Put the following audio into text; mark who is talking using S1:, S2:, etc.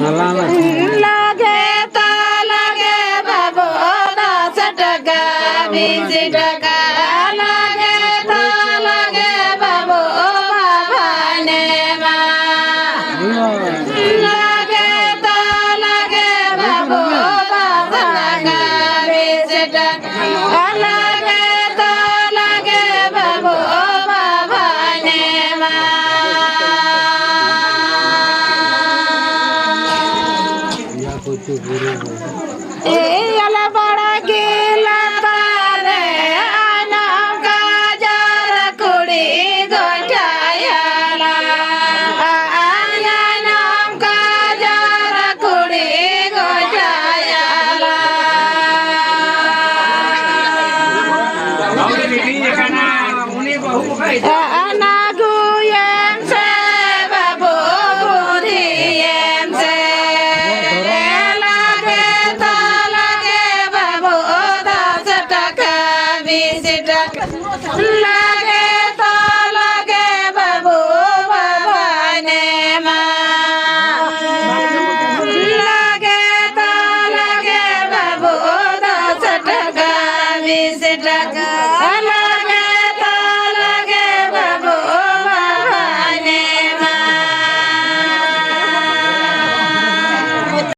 S1: लागे तो लागे बाबू 10 टका 20 टका लागे तो लागे बाबू बाबाने लागे तो लागे बाबू 10 टका 20 टका लागे तो लागे बाबू बाबाने एला बड़ा गिला पारे आनाम का जार कुड़ी गोटायाला आनाम का जार कुड़ी गोटायाला आना गुयम से बाबू बुधियम से लागे तो लागे बाबू 10 टका 20 टका लागे तो लागे बाबू बाबाने लागे तो लागे बाबू 10 टका 20 टका